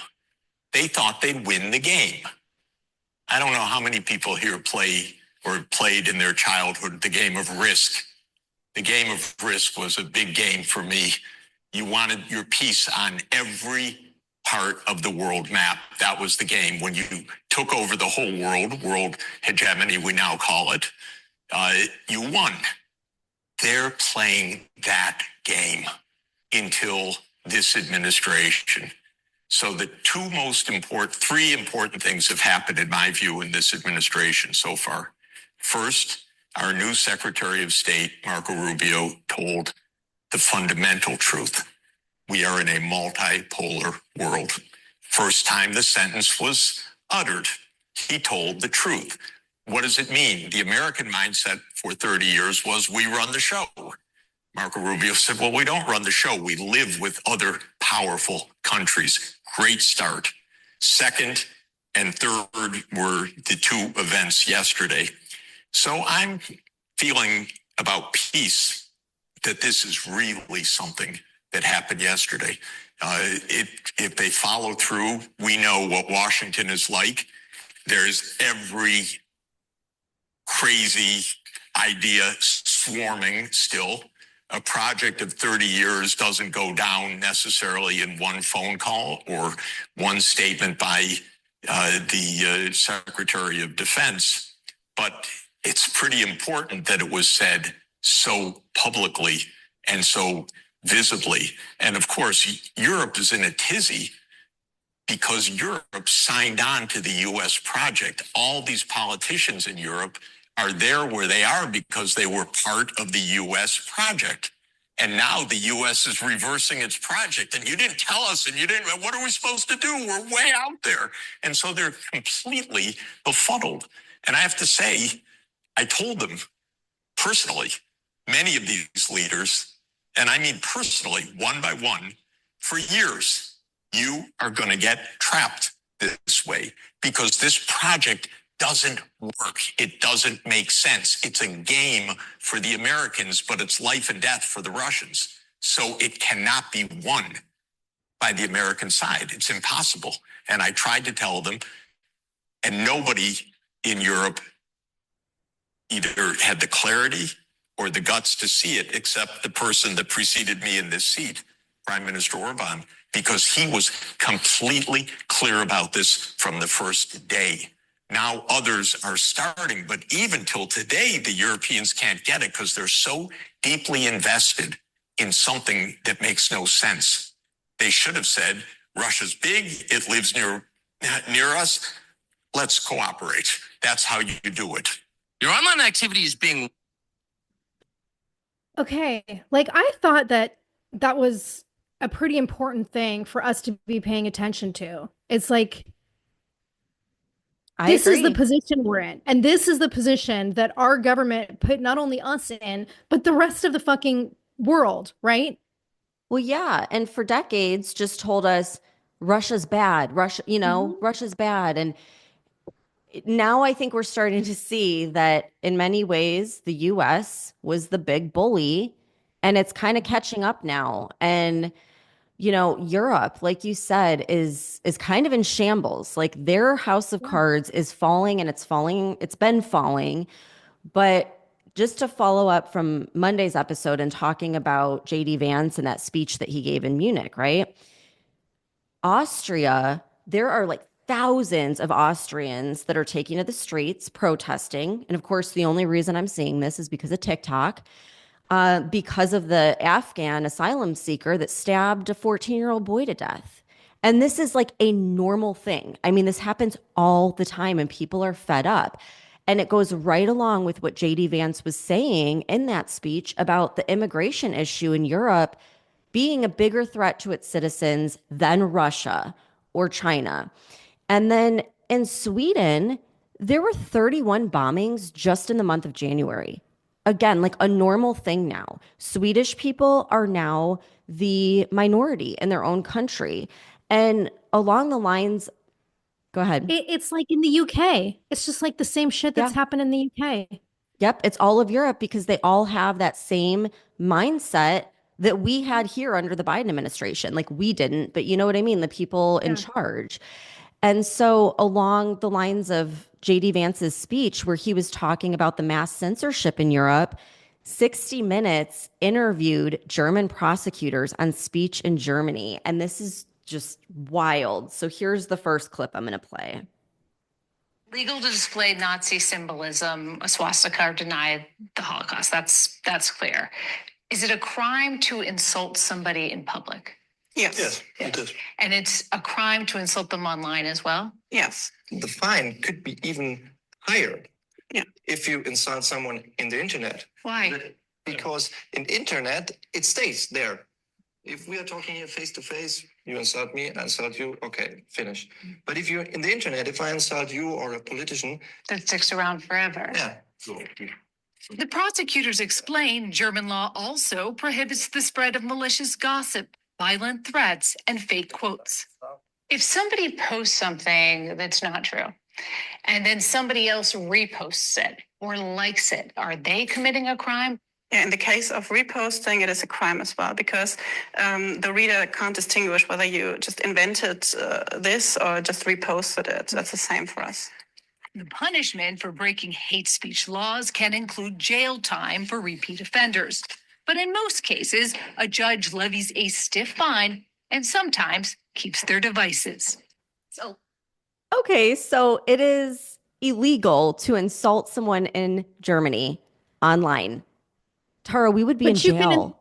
Speaker 6: They thought they'd win the game. I don't know how many people here play or played in their childhood the game of Risk. The game of Risk was a big game for me. You wanted your piece on every part of the world map. That was the game. When you took over the whole world hegemony, we now call it, you won. They're playing that game until this administration. So the three important things have happened, in my view, in this administration so far. First, our new Secretary of State, Marco Rubio, told the fundamental truth. We are in a multipolar world. First time the sentence was uttered. he told the truth. What does it mean? The American mindset for 30 years was we run the show. Marco Rubio said, well, we don't run the show. We live with other powerful countries. Great start. Second and third were the two events yesterday. So I'm feeling about peace that this is really something that happened yesterday. If they follow through, we know what Washington is like. There's every crazy idea swarming still. A project of 30 years doesn't go down necessarily in one phone call or one statement by the Secretary of Defense, but it's pretty important that it was said so publicly and so visibly. And of course, Europe is in a tizzy because Europe signed on to the U.S. project. All these politicians in Europe are there where they are because they were part of the U.S. project. And now the U.S. is reversing its project. And you didn't tell us, and you didn't, what are we supposed to do? We're way out there. And so they're completely befuddled. And I have to say, I told them personally, many of these leaders, and I mean personally, one by one, for years, you are going to get trapped this way because this project doesn't work. It doesn't make sense. It's a game for the Americans, but it's life and death for the Russians. So it cannot be won by the American side. It's impossible. And I tried to tell them, and nobody in Europe either had the clarity or the guts to see it, except the person that preceded me in this seat, Prime Minister Orban, because he was completely clear about this from the first day. Now others are starting, but even till today, the Europeans can't get it because they're so deeply invested in something that makes no sense. They should have said, Russia's big, it lives near us, let's cooperate. That's how you do it.
Speaker 7: Your online activity is being...
Speaker 2: Okay, like I thought that was a pretty important thing for us to be paying attention to. It's like, this is the position we're in. And this is the position that our government put not only us in, but the rest of the fucking world, right?
Speaker 1: Well, yeah. And for decades just told us Russia's bad. Russia's bad. And now I think we're starting to see that in many ways, the US was the big bully and it's kind of catching up now. And Europe, like you said, is kind of in shambles. Like their house of cards is falling and it's been falling. But just to follow up from Monday's episode and talking about JD Vance and that speech that he gave in Munich, right? Austria, there are like thousands of Austrians that are taking to the streets protesting. And of course, the only reason I'm seeing this is because of TikTok. Because of the Afghan asylum seeker that stabbed a 14-year-old boy to death. And this is like a normal thing. I mean, this happens all the time and people are fed up. And it goes right along with what JD Vance was saying in that speech about the immigration issue in Europe being a bigger threat to its citizens than Russia or China. And then in Sweden, there were 31 bombings just in the month of January. Again, like a normal thing now. Swedish people are now the minority in their own country. And along the lines, go ahead.
Speaker 2: It's like in the UK. It's just like the same shit that's happened in the UK.
Speaker 1: Yep, it's all of Europe because they all have that same mindset that we had here under the Biden administration. Like we didn't, but you know what I mean? The people in charge. And so along the lines of JD Vance's speech, where he was talking about the mass censorship in Europe, 60 Minutes interviewed German prosecutors on speech in Germany. And this is just wild. So here's the first clip I'm going to play.
Speaker 8: Legal to display Nazi symbolism, a swastika, or deny the Holocaust. That's clear. Is it a crime to insult somebody in public?
Speaker 9: Yes, it is.
Speaker 8: And it's a crime to insult them online as well?
Speaker 9: Yes. The fine could be even higher if you insult someone in the internet.
Speaker 8: Why?
Speaker 9: Because in internet, it stays there. If we are talking here face to face, You insult me, I insult you. Okay, finish. But if you're in the internet, if I insult you or a politician,
Speaker 8: That sticks around forever.
Speaker 9: yeah.
Speaker 8: The prosecutors explain German law also prohibits the spread of malicious gossip, violent threats, and fake quotes. If somebody posts something that's not true, and then somebody else reposts it or likes it, are they committing a crime?
Speaker 10: Yeah, in the case of reposting, it is a crime as well, because the reader can't distinguish whether you just invented this or just reposted it. That's the same for us.
Speaker 8: The punishment for breaking hate speech laws can include jail time for repeat offenders. But in most cases, a judge levies a stiff fine and sometimes keeps their devices. So,
Speaker 1: Okay, so it is illegal to insult someone in Germany online. Tara, we would be in
Speaker 2: But you can
Speaker 1: jail.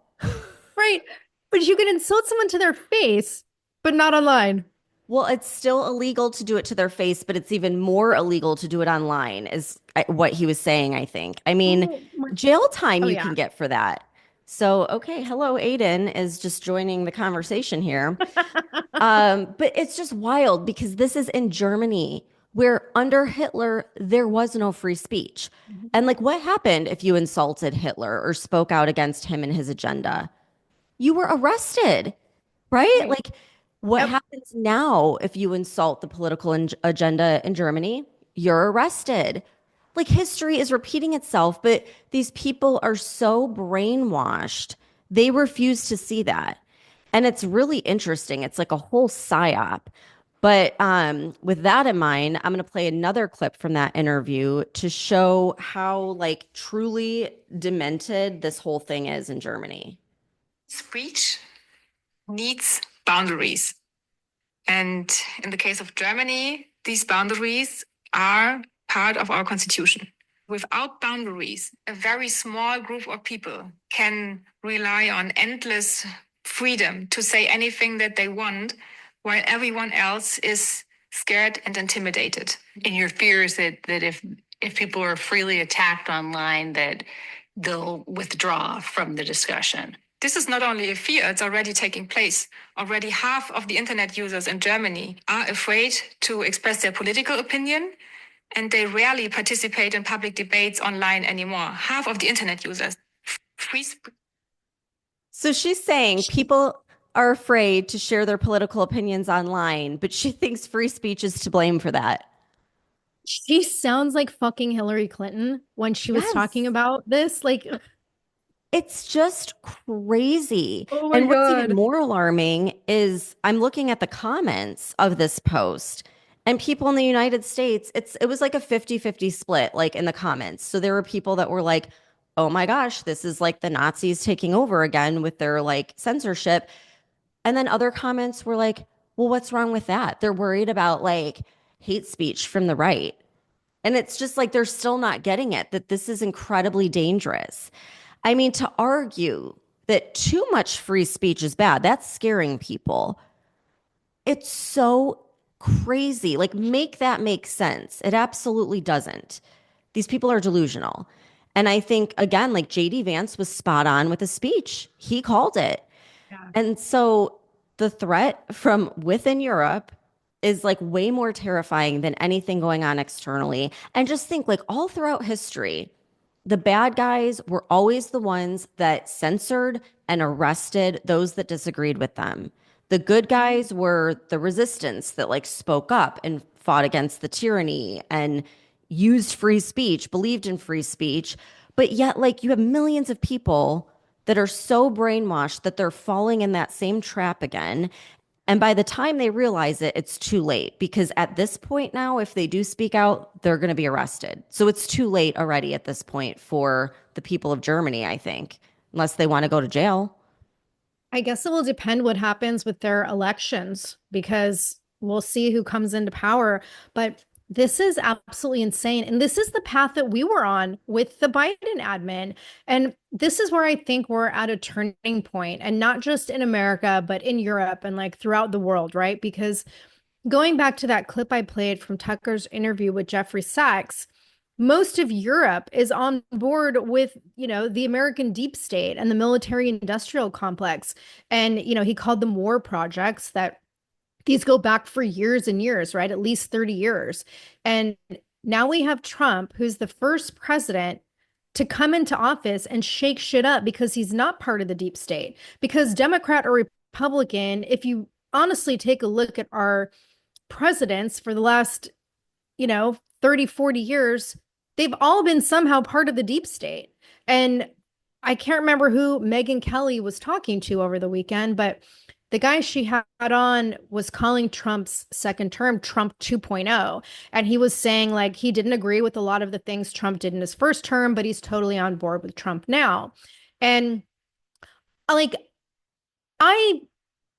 Speaker 2: Right. But you can insult someone to their face, but not online.
Speaker 1: Well, it's still illegal to do it to their face, but it's even more illegal to do it online, is what he was saying, I think. I mean, jail time you can get for that. So, okay, hello, Aiden is just joining the conversation here. But it's just wild because this is in Germany, where under Hitler, there was no free speech. And like, what happened if you insulted Hitler or spoke out against him and his agenda? You were arrested, right? Like, what happens now if you insult the political agenda in Germany? You're arrested. Like, history is repeating itself, but these people are so brainwashed. They refuse to see that. And it's really interesting. It's like a whole psyop. But with that in mind, I'm going to play another clip from that interview to show how like truly demented this whole thing is in Germany.
Speaker 11: Speech needs boundaries. And in the case of Germany, these boundaries are part of our constitution. Without boundaries, a very small group of people can rely on endless freedom to say anything that they want, while everyone else is scared and intimidated.
Speaker 8: And your fear is that if people are freely attacked online, that they'll withdraw from the discussion.
Speaker 11: This is not only a fear, it's already taking place. Already half of the internet users in Germany are afraid to express their political opinion, and they rarely participate in public debates online anymore. Half of the internet users.
Speaker 1: So she's saying people are afraid to share their political opinions online, but she thinks free speech is to blame for that.
Speaker 2: She sounds like fucking Hillary Clinton when she was talking about this. Like,
Speaker 1: it's just crazy.
Speaker 2: Oh my
Speaker 1: and what's
Speaker 2: God.
Speaker 1: even more alarming is I'm looking at the comments of this post, and people in the United States, it was like a 50-50 split, like in the comments. So there were people that were like, oh my gosh, this is like the Nazis taking over again with their like censorship. And then other comments were like, well, what's wrong with that? They're worried about like hate speech from the right. And it's just like they're still not getting it, that this is incredibly dangerous. I mean, to argue that too much free speech is bad, that's scaring people. It's so crazy. Like, make that make sense. It absolutely doesn't. These people are delusional. And I think, again, like JD Vance was spot on with the speech. He called it. Yeah. And so the threat from within Europe is like way more terrifying than anything going on externally. And just think, like, all throughout history, the bad guys were always the ones that censored and arrested those that disagreed with them. The good guys were the resistance that like spoke up and fought against the tyranny and used free speech, believed in free speech. But yet, like, you have millions of people that are so brainwashed that they're falling in that same trap again. And by the time they realize it, it's too late, because at this point now, if they do speak out, they're going to be arrested. So it's too late already at this point for the people of Germany, I think, unless they want to go to jail.
Speaker 2: I guess it will depend what happens with their elections, because we'll see who comes into power. But this is absolutely insane. And this is the path that we were on with the Biden admin. And this is where I think we're at a turning point, and not just in America, but in Europe and like throughout the world, right? Because going back to that clip I played from Tucker's interview with Jeffrey Sachs, most of Europe is on board with, the American deep state and the military industrial complex. And, he called them war projects that these go back for years and years, right? At least 30 years. And now we have Trump, who's the first president to come into office and shake shit up because he's not part of the deep state. Because Democrat or Republican, if you honestly take a look at our presidents for the last, 30, 40 years, they've all been somehow part of the deep state. And I can't remember who Megyn Kelly was talking to over the weekend, but the guy she had on was calling Trump's second term Trump 2.0. And he was saying like he didn't agree with a lot of the things Trump did in his first term, but he's totally on board with Trump now. And like, I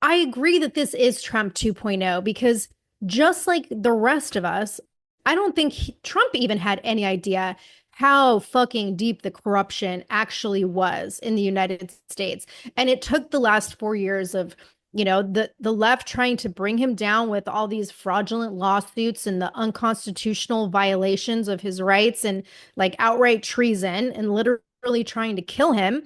Speaker 2: agree that this is Trump 2.0 because just like the rest of us, I don't think Trump even had any idea how fucking deep the corruption actually was in the United States. And it took the last 4 years of, the left trying to bring him down with all these fraudulent lawsuits and the unconstitutional violations of his rights and like outright treason and literally trying to kill him,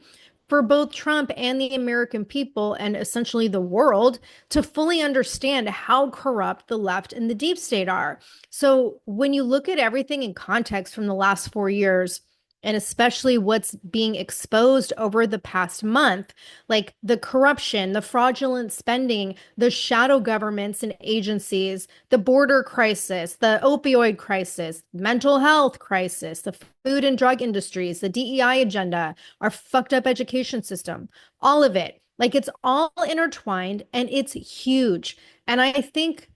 Speaker 2: for both Trump and the American people and essentially the world to fully understand how corrupt the left and the deep state are. So when you look at everything in context from the last 4 years, and especially what's being exposed over the past month, like the corruption, the fraudulent spending, the shadow governments and agencies, the border crisis, the opioid crisis, mental health crisis, the food and drug industries, the DEI agenda, our fucked up education system, all of it. Like it's all intertwined and it's huge. And I think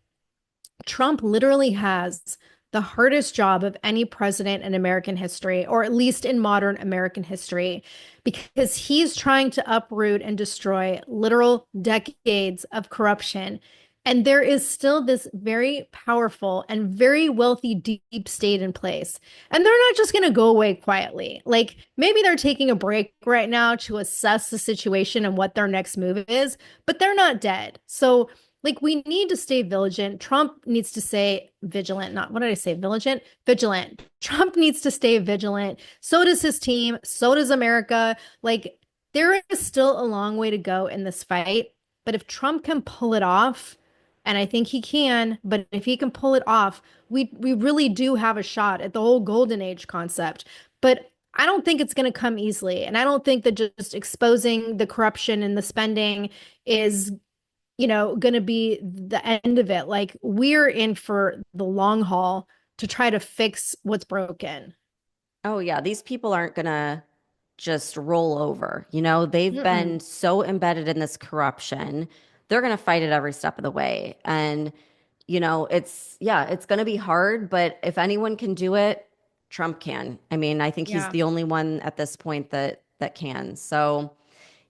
Speaker 2: Trump literally has the hardest job of any president in American history, or at least in modern American history, because he's trying to uproot and destroy literal decades of corruption. And there is still this very powerful and very wealthy deep state in place. And they're not just going to go away quietly. Like maybe they're taking a break right now to assess the situation and what their next move is, but they're not dead. So like we need to stay vigilant. Trump needs to stay vigilant. Not what did I say? Vigilant? Vigilant. Trump needs to stay vigilant. So does his team. So does America. Like there is still a long way to go in this fight. But if Trump can pull it off, and I think he can, but if he can pull it off, we really do have a shot at the whole golden age concept. But I don't think it's going to come easily. And I don't think that just exposing the corruption and the spending is going to be the end of it. Like we're in for the long haul to try to fix what's broken.
Speaker 1: Oh yeah, these people aren't going to just roll over. They've been so embedded in this corruption. They're going to fight it every step of the way. And it's going to be hard, but if anyone can do it, Trump can. I mean, I think he's the only one at this point that can. So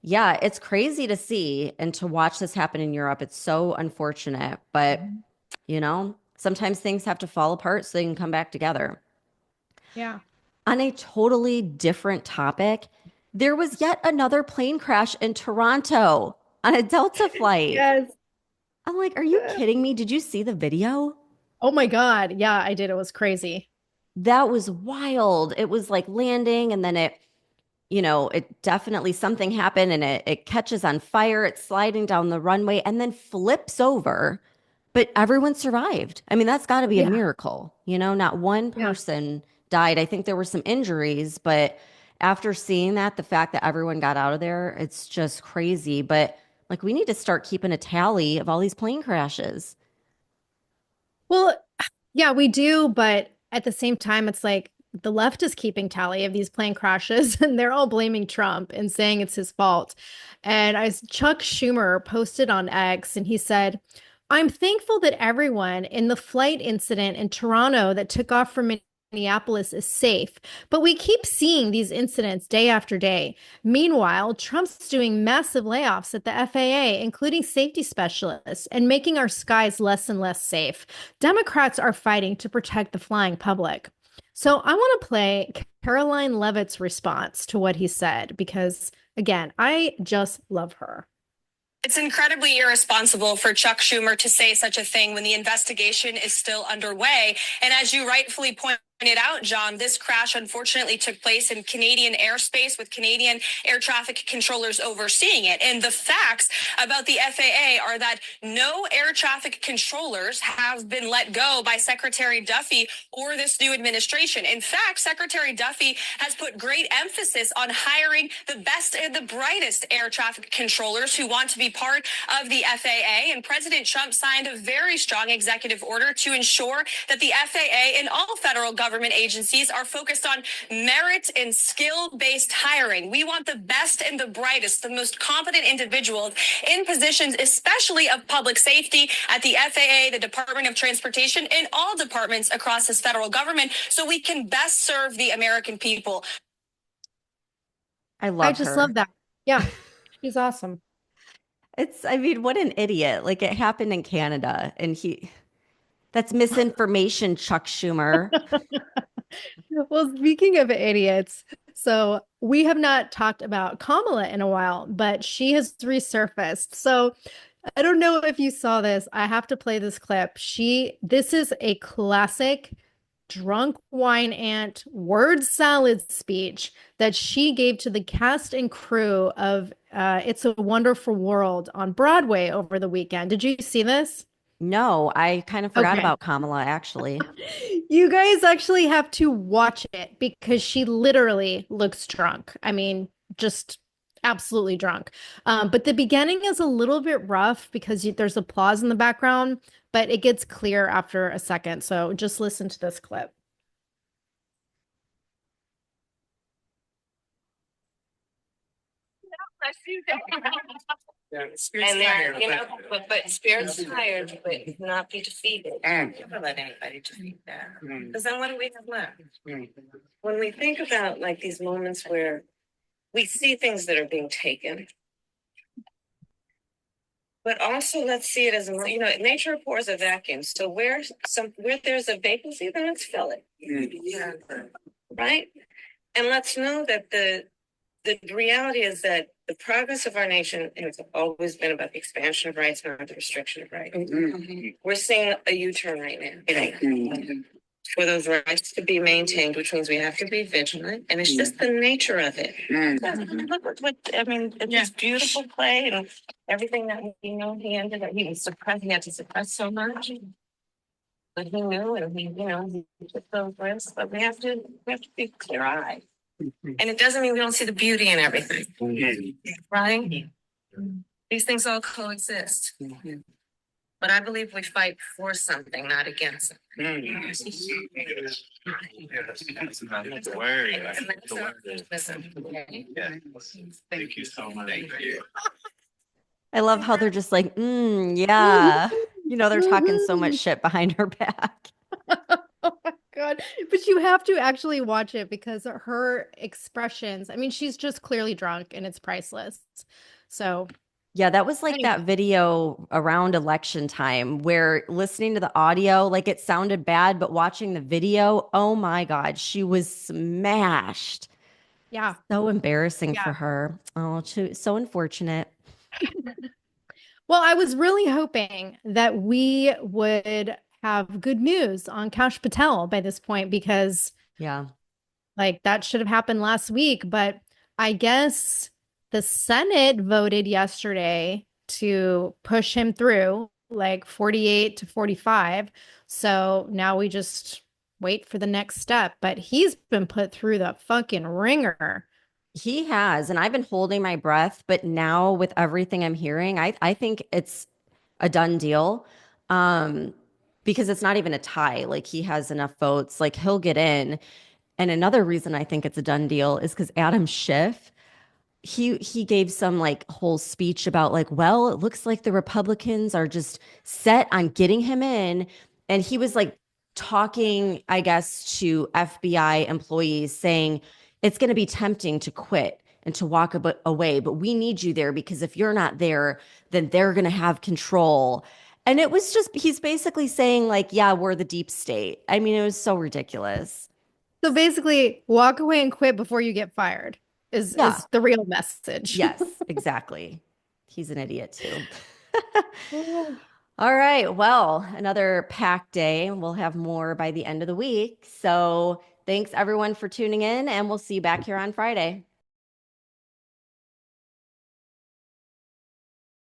Speaker 1: yeah, it's crazy to see and to watch this happen in Europe. It's so unfortunate, but sometimes things have to fall apart so they can come back together.
Speaker 2: Yeah.
Speaker 1: On a totally different topic, there was yet another plane crash in Toronto on a Delta flight.
Speaker 2: Yes.
Speaker 1: I'm like, are you kidding me? Did you see the video?
Speaker 2: Oh my God. Yeah, I did. It was crazy.
Speaker 1: That was wild. It was like landing and then it definitely something happened and it catches on fire. It's sliding down the runway and then flips over, but everyone survived. I mean, that's got to be a miracle. Not one person died. I think there were some injuries, but after seeing that, the fact that everyone got out of there, it's just crazy. But like, we need to start keeping a tally of all these plane crashes.
Speaker 2: Well, yeah, we do. But at the same time, it's like, the left is keeping tally of these plane crashes and they're all blaming Trump and saying it's his fault. And Chuck Schumer posted on X and he said, I'm thankful that everyone in the flight incident in Toronto that took off from Minneapolis is safe, but we keep seeing these incidents day after day. Meanwhile, Trump's doing massive layoffs at the FAA, including safety specialists, and making our skies less and less safe. Democrats are fighting to protect the flying public. So I want to play Caroline Leavitt's response to what he said, because again, I just love her.
Speaker 12: It's incredibly irresponsible for Chuck Schumer to say such a thing when the investigation is still underway. And as you rightfully point pointed out, John, this crash unfortunately took place in Canadian airspace with Canadian air traffic controllers overseeing it. And the facts about the FAA are that no air traffic controllers have been let go by Secretary Duffy or this new administration. In fact, Secretary Duffy has put great emphasis on hiring the best and the brightest air traffic controllers who want to be part of the FAA. And President Trump signed a very strong executive order to ensure that the FAA and all federal government agencies are focused on merit and skill-based hiring. We want the best and the brightest, the most competent individuals in positions, especially of public safety at the FAA, the Department of Transportation, and all departments across this federal government so we can best serve the American people.
Speaker 1: I
Speaker 2: just love that. Yeah, she's awesome.
Speaker 1: I mean, what an idiot. Like, it happened in Canada, and that's misinformation, Chuck Schumer.
Speaker 2: Well, speaking of idiots, so we have not talked about Kamala in a while, but she has resurfaced. So I don't know if you saw this. I have to play this clip. This is a classic drunk wine aunt word salad speech that she gave to the cast and crew of It's a Wonderful World on Broadway over the weekend. Did you see this?
Speaker 1: No, I kind of forgot about Kamala, actually.
Speaker 2: You guys actually have to watch it because she literally looks drunk. I mean, just absolutely drunk. But the beginning is a little bit rough because there's applause in the background, but it gets clear after a second. So just listen to this clip.
Speaker 13: And they're, but Spirit's tired, but not be defeated. Never let anybody defeat that. Because then what do we have left? When we think about like these moments where we see things that are being taken, but also let's see it as nature abhors a vacuum. So where there's a vacancy, then let's fill it. Right? And let's know that the reality is that the progress of our nation has always been about the expansion of rights, not the restriction of rights. We're seeing a U-turn right now. For those rights to be maintained, which means we have to be vigilant, and it's just the nature of it. Look what I mean. It's this beautiful play and everything that he was suppressed. He had to suppress so much, but he knew, and he took those risks. But we have to be clear-eyed. And it doesn't mean we don't see the beauty in everything, right? These things all coexist. But I believe we fight for something, not against it.
Speaker 3: Thank you so much.
Speaker 1: I love how they're just like, yeah. They're talking so much shit behind her back.
Speaker 2: Oh my God. But you have to actually watch it because her expressions, I mean, she's just clearly drunk and it's priceless. So
Speaker 1: yeah, that was like that video around election time where listening to the audio, like it sounded bad, but watching the video, oh my God, she was smashed.
Speaker 2: Yeah.
Speaker 1: So embarrassing for her. Oh, so unfortunate.
Speaker 2: Well, I was really hoping that we would have good news on Kash Patel by this point because like that should have happened last week, but I guess the Senate voted yesterday to push him through like 48 to 45. So now we just wait for the next step, but he's been put through the fucking ringer.
Speaker 1: He has, and I've been holding my breath, but now with everything I'm hearing, I think it's a done deal. Because it's not even a tie. Like he has enough votes, like he'll get in. And another reason I think it's a done deal is because Adam Schiff, he gave some like whole speech about like, well, it looks like the Republicans are just set on getting him in. And he was like talking, I guess, to FBI employees saying it's going to be tempting to quit and to walk away, but we need you there because if you're not there, then they're going to have control. And it was just, he's basically saying like, yeah, we're the deep state. I mean, it was so ridiculous.
Speaker 2: So basically walk away and quit before you get fired is the real message.
Speaker 1: Yes, exactly. He's an idiot too. All right. Well, another packed day. We'll have more by the end of the week. So thanks everyone for tuning in, and we'll see you back here on Friday.